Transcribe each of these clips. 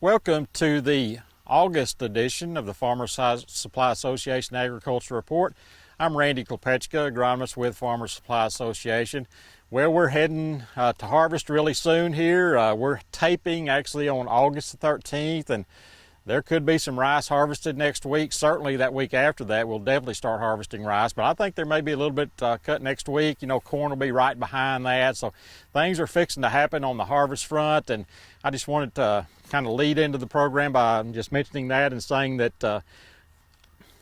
Welcome to the August edition of the Farmers Supply Association Agriculture Report. I'm Randy Klepechka, agronomist with Farmers Supply Association. Well, we're heading to harvest really soon here. We're taping actually on August the 13th, and there could be some rice harvested next week. Certainly that week after that, we'll definitely start harvesting rice, but I think there may be a little bit cut next week. You know, corn will be right behind that, so things are fixing to happen on the harvest front, and I just wanted to kind of lead into the program by just mentioning that and saying that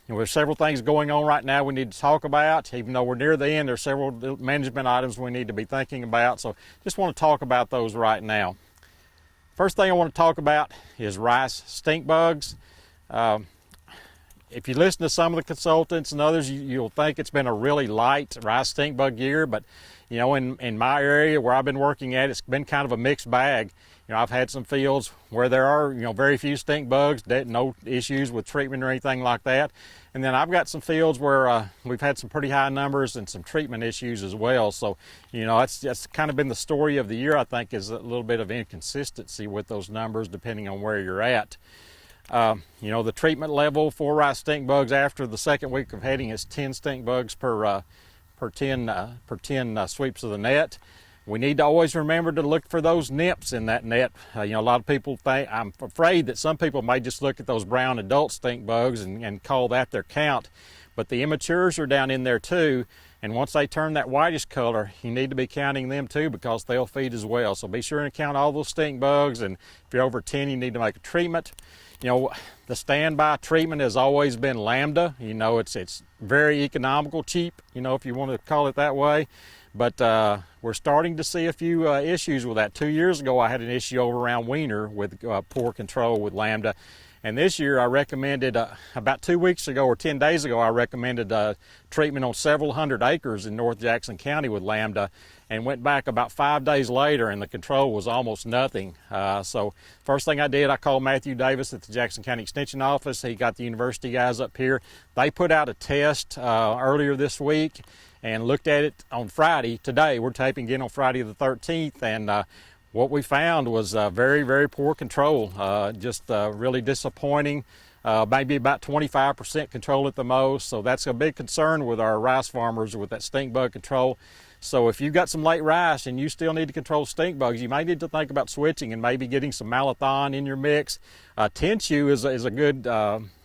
there's several things going on right now we need to talk about. Even though we're near the end, there's several management items we need to be thinking about, so just want to talk about those right now. First thing I want to talk about is rice stink bugs. If you listen to some of the consultants and others, you'll think it's been a really light rice stink bug year, but you know, in my area where I've been working at, it's been kind of a mixed bag. You know, I've had some fields where there are, very few stink bugs, no issues with treatment or anything like that. And then I've got some fields where we've had some pretty high numbers and some treatment issues as well. So, that's kind of been the story of the year, I think, is a little bit of inconsistency with those numbers depending on where you're at. The treatment level for rice stink bugs after the second week of heading is 10 stink bugs per 10 sweeps of the net. We need to always remember to look for those nips in that net. A lot of people think, I'm afraid that some people may just look at those brown adult stink bugs and call that their count. But the immatures are down in there too. And once they turn that whitish color, you need to be counting them too because they'll feed as well. So be sure to count all those stink bugs. And if you're over 10, you need to make a treatment. The standby treatment has always been Lambda. It's very economical, cheap, if you want to call it that way. But we're starting to see a few issues with that. 2 years ago, I had an issue over around Wiener with poor control with Lambda. And this year, I recommended, about 2 weeks ago or 10 days ago, I recommended treatment on several hundred acres in North Jackson County with Lambda, and went back about 5 days later, and the control was almost nothing. So first thing I did, I called Matthew Davis at the Jackson County Extension Office. He got the university guys up here. They put out a test earlier this week and looked at it on Friday. Today, we're taping again on Friday the 13th, and what we found was very, very poor control, just really disappointing, maybe about 25% control at the most. So that's a big concern with our rice farmers with that stink bug control. So if you've got some late rice and you still need to control stink bugs, you may need to think about switching and maybe getting some malathion in your mix. Tenchu is a good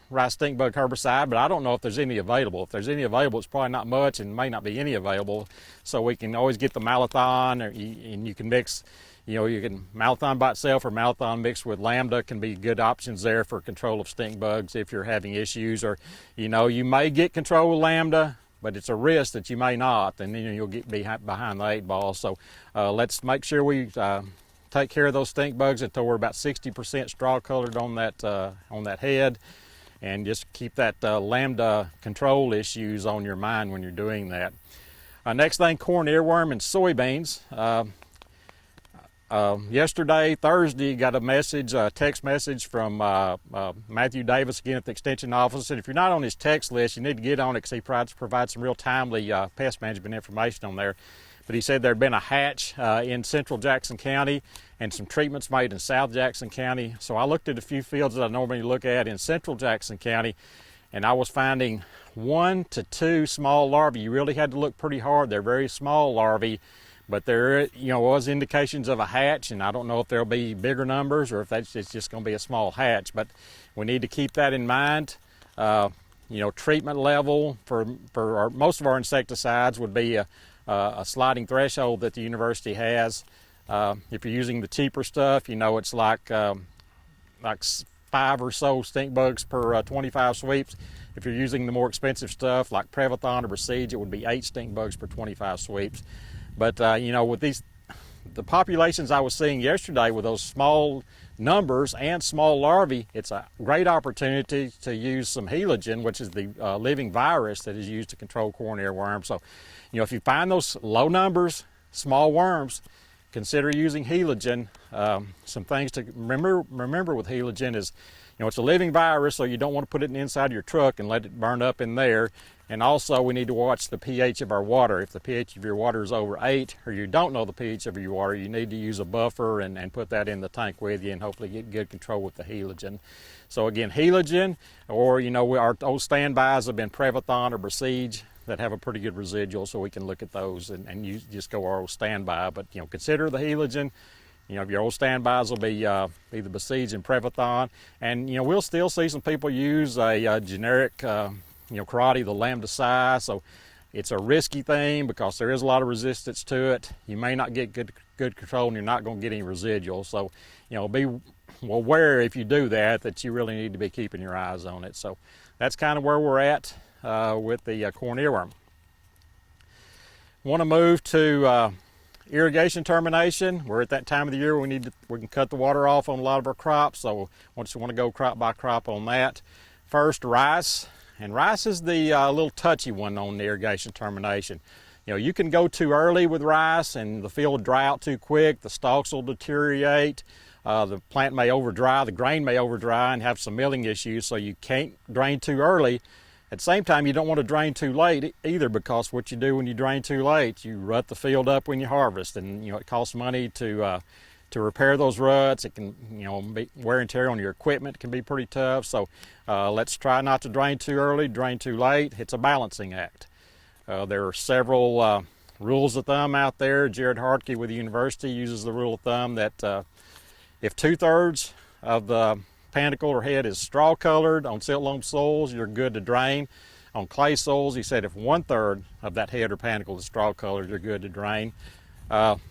rice stink bug herbicide, but I don't know if there's any available. If there's any available, it's probably not much and may not be any available. So we can always get the malathion, and you can mix. You can malathion by itself or malathion mixed with Lambda can be good options there for control of stink bugs if you're having issues. Or, you may get control with Lambda, but it's a risk that you may not, and then you'll get behind the 8 ball. So let's make sure we take care of those stink bugs until we're about 60% straw colored on that head, and just keep that Lambda control issues on your mind when you're doing that. Next thing, corn earworm and soybeans. Yesterday, Thursday, got a text message from Matthew Davis again at the Extension Office. And if you're not on his text list, you need to get on it because he provides some real timely pest management information on there. But he said there had been a hatch in central Jackson County and some treatments made in south Jackson County. So I looked at a few fields that I normally look at in central Jackson County, and I was finding 1 to 2 small larvae. You really had to look pretty hard. They're very small larvae. But there, was indications of a hatch, and I don't know if there'll be bigger numbers or if it's just going to be a small hatch. But we need to keep that in mind. Treatment level for most of our insecticides would be a sliding threshold that the university has. If you're using the cheaper stuff, it's like 5 or so stink bugs per 25 sweeps. If you're using the more expensive stuff like Prevathon or Prestige, it would be 8 stink bugs per 25 sweeps. But, with the populations I was seeing yesterday with those small numbers and small larvae, it's a great opportunity to use some Heligen, which is the living virus that is used to control corn earworm. So, if you find those low numbers, small worms, consider using Heligen. Some things to remember with Heligen is, it's a living virus, so you don't want to put it inside your truck and let it burn up in there. And also we need to watch the pH of our water. If the pH of your water is over 8, or you don't know the pH of your water, you need to use a buffer and put that in the tank with you and hopefully get good control with the halogen. So again, halogen, or our old standbys have been Previthon or Prestige that have a pretty good residual, so we can look at those and use, just go our old standby. But consider the halogen. Your old standbys will be the Prestige and Previthon, and we'll still see some people use a generic karate, the lambda psi. So it's a risky thing because there is a lot of resistance to it. You may not get good control, and you're not going to get any residual. So be aware if you do that you really need to be keeping your eyes on it. So that's kind of where we're at with the corn earworm. Want to move to irrigation termination. We're at that time of the year we can cut the water off on a lot of our crops, so we just want to go crop by crop on that. First, rice, and rice is the little touchy one on the irrigation termination. You can go too early with rice and the field will dry out too quick, the stalks will deteriorate, the plant may overdry, the grain may overdry and have some milling issues, so you can't drain too early. At the same time, you don't want to drain too late either, because what you do when you drain too late, you rut the field up when you harvest, and it costs money to repair those ruts. It can be wear and tear on your equipment can be pretty tough. So let's try not to drain too early, drain too late. It's a balancing act. There are several rules of thumb out there. Jared Hartke with the university uses the rule of thumb that if 2/3 of the panicle or head is straw colored on silt loam soils, you're good to drain. On clay soils, he said if 1/3 of that head or panicle is straw colored, you're good to drain.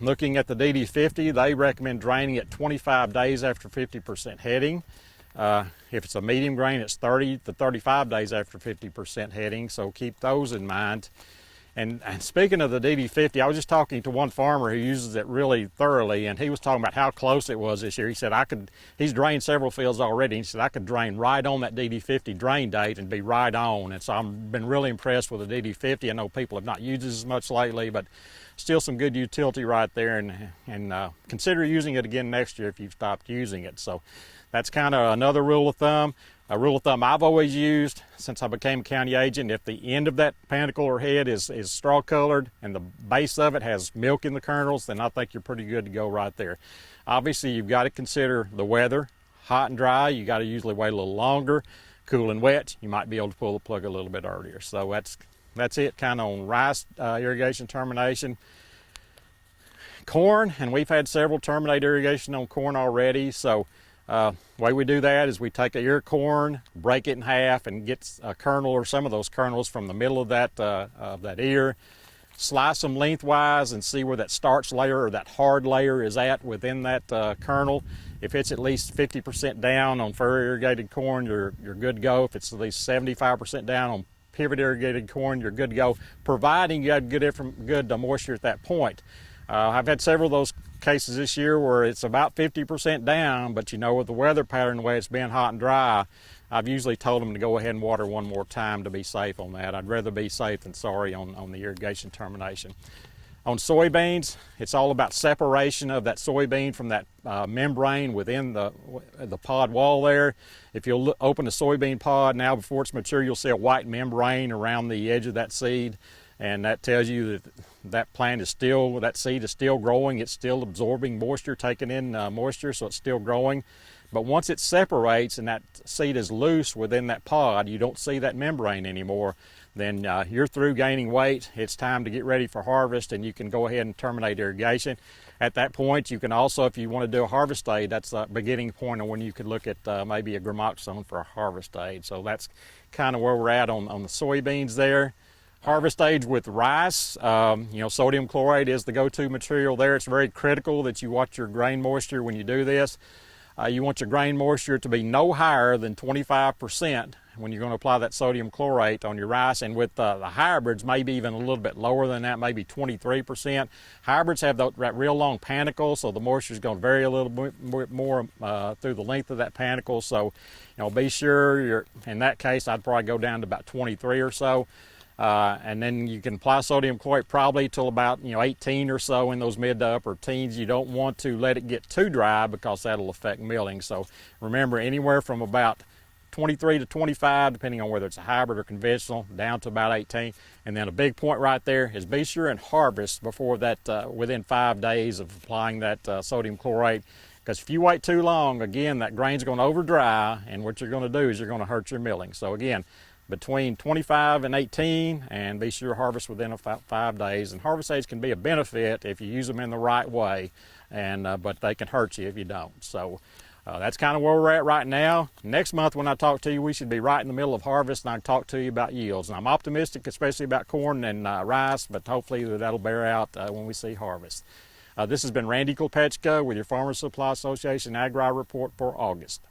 Looking at the DD50, they recommend draining at 25 days after 50% heading. If it's a medium grain, it's 30 to 35 days after 50% heading, so keep those in mind. And speaking of the DD50, I was just talking to one farmer who uses it really thoroughly, and he was talking about how close it was this year. He said he's drained several fields already, and he said I could drain right on that DD50 drain date and be right on. And so I've been really impressed with the DD50. I know people have not used it as much lately, but still some good utility right there, and consider using it again next year if you've stopped using it. So that's kind of another rule of thumb. A rule of thumb I've always used since I became a county agent: if the end of that panicle or head is straw colored and the base of it has milk in the kernels, then I think you're pretty good to go right there. Obviously, you've got to consider the weather. Hot and dry, you got to usually wait a little longer. Cool and wet, you might be able to pull the plug a little bit earlier. So that's it kind of on rice irrigation termination. Corn, and we've had several terminate irrigation on corn already. So the way we do that is we take a ear of corn, break it in half, and get a kernel or some of those kernels from the middle of that ear, slice them lengthwise and see where that starch layer or that hard layer is at within that kernel. If it's at least 50% down on furrow irrigated corn, you're good to go. If it's at least 75% down on pivot irrigated corn, you're good to go, providing you have good moisture at that point. I've had several of those cases this year where it's about 50% down, but with the weather pattern, the way it's been hot and dry, I've usually told them to go ahead and water one more time to be safe on that. I'd rather be safe than sorry on the irrigation termination. On soybeans, it's all about separation of that soybean from that membrane within the pod wall there. If you'll open a soybean pod now before it's mature, you'll see a white membrane around the edge of that seed. And that tells you that seed is still growing. It's still absorbing moisture, taking in moisture, so it's still growing. But once it separates and that seed is loose within that pod, you don't see that membrane anymore, then you're through gaining weight. It's time to get ready for harvest, and you can go ahead and terminate irrigation. At that point, you can also, if you want to do a harvest aid, that's the beginning point of when you could look at maybe a gramoxone for a harvest aid. So that's kind of where we're at on the soybeans there. Harvest aids with rice, sodium chloride is the go-to material there. It's very critical that you watch your grain moisture when you do this. You want your grain moisture to be no higher than 25% when you're going to apply that sodium chlorate on your rice. And with the hybrids, maybe even a little bit lower than that, maybe 23%. Hybrids have that real long panicle, so the moisture is going to vary a little bit more through the length of that panicle. So, be sure in that case, I'd probably go down to about 23 or so. And then you can apply sodium chlorate probably till about 18 or so in those mid to upper teens. You don't want to let it get too dry because that'll affect milling. So remember, anywhere from about 23 to 25, depending on whether it's a hybrid or conventional, down to about 18. And then a big point right there is be sure and harvest before that, within 5 days of applying that sodium chlorate. Because if you wait too long, again, that grain's going to over dry, and what you're going to do is you're going to hurt your milling. So again, between 25 and 18, and be sure to harvest within 5 days. And harvest aids can be a benefit if you use them in the right way, but they can hurt you if you don't. So that's kind of where we're at right now. Next month when I talk to you, we should be right in the middle of harvest, and I can talk to you about yields. And I'm optimistic, especially about corn and rice, but hopefully that'll bear out when we see harvest. This has been Randy Kolpechka with your Farmers Supply Association Agri Report for August.